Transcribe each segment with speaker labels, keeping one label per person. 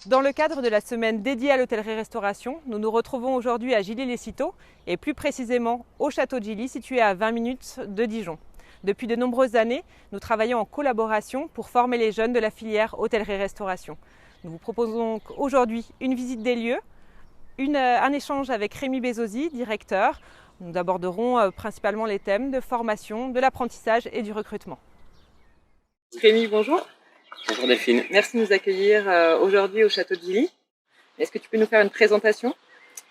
Speaker 1: Dans le cadre de la semaine dédiée à l'hôtellerie-restauration, nous nous retrouvons aujourd'hui à Gilly-les-Citeaux et plus précisément au château de Gilly situé à 20 minutes de Dijon. Depuis de nombreuses années, nous travaillons en collaboration pour former les jeunes de la filière hôtellerie-restauration. Nous vous proposons donc aujourd'hui une visite des lieux, un échange avec Rémi Bezosi, directeur. Nous aborderons principalement les thèmes de formation, de l'apprentissage et du recrutement. Rémi, bonjour.
Speaker 2: Bonjour Delphine.
Speaker 1: Merci de nous accueillir aujourd'hui au château de Gilly. Est-ce que tu peux nous faire une présentation ?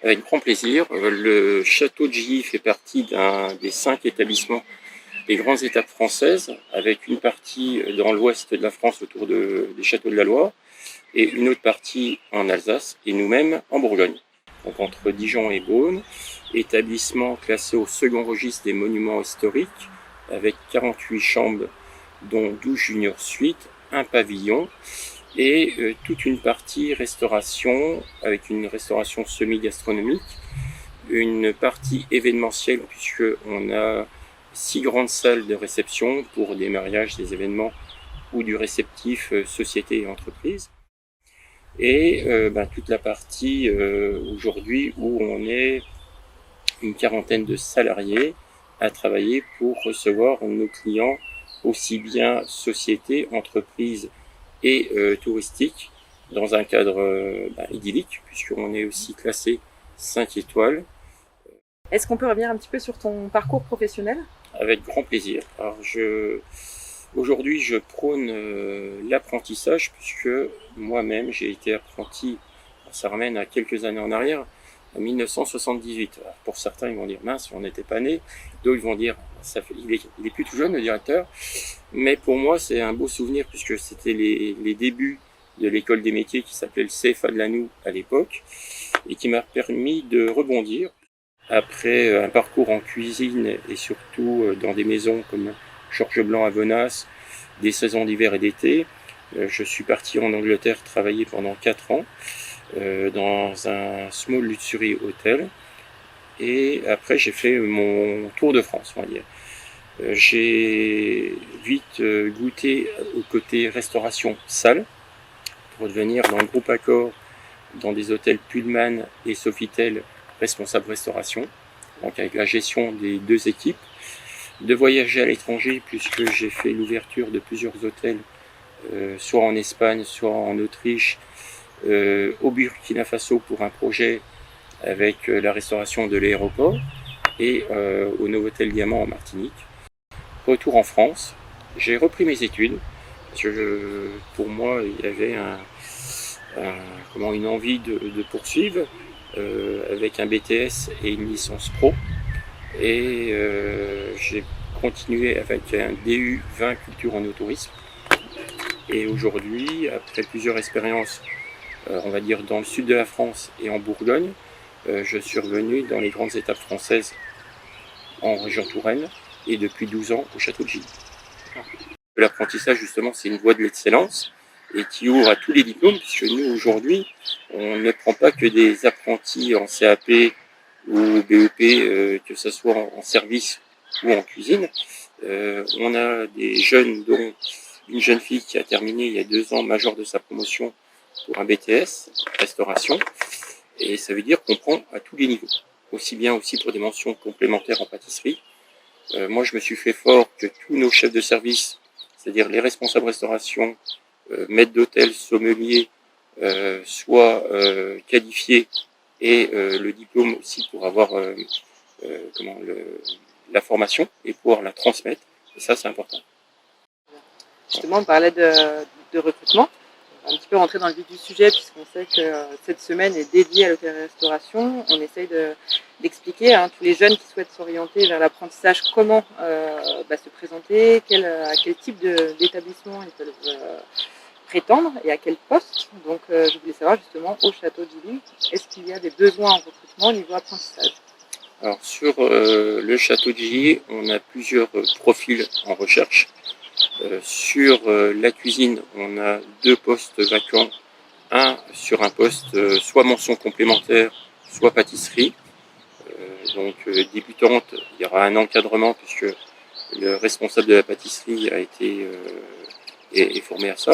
Speaker 2: Avec grand plaisir. Le château de Gilly fait partie des 5 établissements des grandes étapes françaises, avec une partie dans l'ouest de la France autour des châteaux de la Loire et une autre partie en Alsace et nous-mêmes en Bourgogne. Donc entre Dijon et Beaune, établissement classé au second registre des monuments historiques avec 48 chambres dont 12 junior suites, un pavillon et toute une partie restauration avec une restauration semi-gastronomique, une partie événementielle puisqu'on a 6 grandes salles de réception pour des mariages, des événements ou du réceptif société et entreprise. Et toute la partie aujourd'hui où on est une quarantaine de salariés à travailler pour recevoir nos clients aussi bien société, entreprise et touristique dans un cadre idyllique puisqu'on est aussi classé 5 étoiles.
Speaker 1: Est-ce qu'on peut revenir un petit peu sur ton parcours professionnel ?
Speaker 2: Avec grand plaisir. Alors aujourd'hui je prône l'apprentissage puisque moi-même j'ai été apprenti, ça ramène à quelques années en arrière, en 1978. Alors pour certains ils vont dire mince, on n'était pas né, d'autres ils vont dire il est plus tout jeune le directeur, mais pour moi c'est un beau souvenir puisque c'était les débuts de l'école des métiers qui s'appelait le CFA de Lannou à l'époque et qui m'a permis de rebondir. Après un parcours en cuisine et surtout dans des maisons comme Georges Blanc à Venasse, des saisons d'hiver et d'été, je suis parti en Angleterre travailler pendant 4 ans dans un small luxury hotel. Et après j'ai fait mon tour de France, on va dire. J'ai vite goûté au côté restauration salle pour devenir dans le groupe Accor, dans des hôtels Pullman et Sofitel, responsable restauration, donc avec la gestion des 2 équipes, de voyager à l'étranger puisque j'ai fait l'ouverture de plusieurs hôtels, soit en Espagne, soit en Autriche, au Burkina Faso pour un projet avec la restauration de l'aéroport et au Novotel Diamant en Martinique. Retour en France, j'ai repris mes études parce que pour moi il y avait une envie de poursuivre avec un BTS et une licence pro et j'ai continué avec un DU 20 culture en tourisme et aujourd'hui après plusieurs expériences on va dire dans le sud de la France et en Bourgogne, je suis revenu dans les grandes étapes françaises en région Touraine et depuis 12 ans au château de Gilly. L'apprentissage justement c'est une voie de l'excellence et qui ouvre à tous les diplômes puisque nous aujourd'hui on ne prend pas que des apprentis en CAP ou BEP, que ce soit en service ou en cuisine. On a des jeunes dont une jeune fille qui a terminé il y a 2 ans major de sa promotion pour un BTS, restauration, et ça veut dire qu'on prend à tous les niveaux, aussi bien aussi pour des mentions complémentaires en pâtisserie. Moi je me suis fait fort que tous nos chefs de service, c'est-à-dire les responsables restauration, maîtres d'hôtel, sommeliers, soient qualifiés et le diplôme aussi pour avoir la formation et pouvoir la transmettre, et ça c'est important.
Speaker 1: Justement, on parlait de recrutement. Un petit peu rentrer dans le vif du sujet puisqu'on sait que cette semaine est dédiée à l'hôtellerie-restauration. On essaye d'expliquer à tous les jeunes qui souhaitent s'orienter vers l'apprentissage comment se présenter, à quel type d'établissement ils peuvent prétendre et à quel poste. Donc je voulais savoir justement au château de Gilly, est-ce qu'il y a des besoins en recrutement au niveau apprentissage ?
Speaker 2: Alors sur le château de Gilly, on a plusieurs profils en recherche. Sur la cuisine, on a 2 postes vacants, un sur un poste soit mention complémentaire, soit pâtisserie. Donc débutante, il y aura un encadrement puisque le responsable de la pâtisserie a été est formé à ça.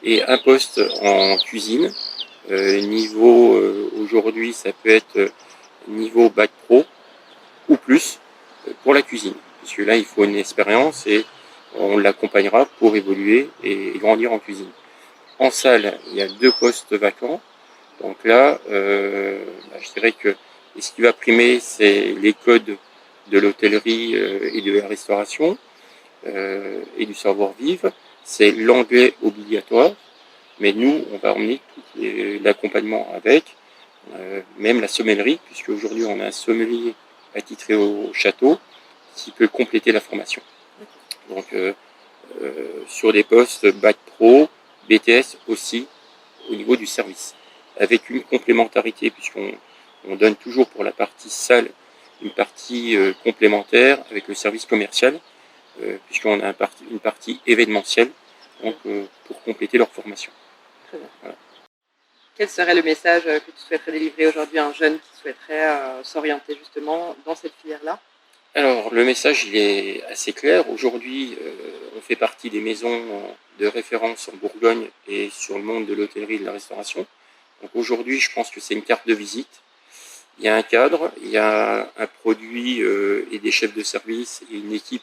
Speaker 2: Et un poste en cuisine Niveau aujourd'hui, ça peut être niveau bac pro ou plus pour la cuisine. Parce que là, il faut une expérience et on l'accompagnera pour évoluer et grandir en cuisine. En salle, il y a 2 postes vacants. Donc là, je dirais que ce qui va primer, c'est les codes de l'hôtellerie et de la restauration et du savoir-vivre. C'est l'anglais obligatoire, mais nous, on va emmener tout l'accompagnement avec, même la sommellerie, puisque aujourd'hui on a un sommelier attitré au château qui peut compléter la formation. Donc sur des postes bac pro, BTS aussi au niveau du service, avec une complémentarité puisqu'on donne toujours pour la partie salle une partie complémentaire avec le service commercial, puisqu'on a une partie événementielle donc, pour compléter leur formation.
Speaker 1: Très bien. Voilà. Quel serait le message que tu souhaiterais délivrer aujourd'hui à un jeune qui souhaiterait s'orienter justement dans cette filière-là?
Speaker 2: Alors, le message, il est assez clair. Aujourd'hui, on fait partie des maisons de référence en Bourgogne et sur le monde de l'hôtellerie et de la restauration. Donc aujourd'hui, je pense que c'est une carte de visite. Il y a un cadre, il y a un produit et des chefs de service et une équipe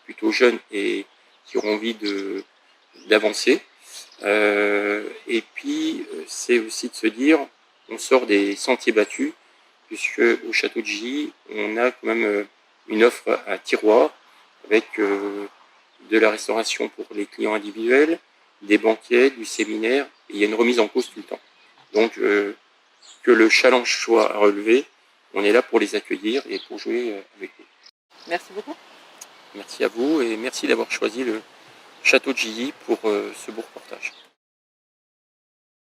Speaker 2: plutôt jeune et qui auront envie d'avancer. Et puis, c'est aussi de se dire, on sort des sentiers battus, puisque au château de Gilly, on a quand même une offre à tiroir avec de la restauration pour les clients individuels, des banquets, du séminaire, et il y a une remise en cause tout le temps. Donc, que le challenge soit à relever, on est là pour les accueillir et pour jouer avec eux.
Speaker 1: Merci beaucoup.
Speaker 2: Merci à vous et merci d'avoir choisi le château de Gilly pour ce beau reportage.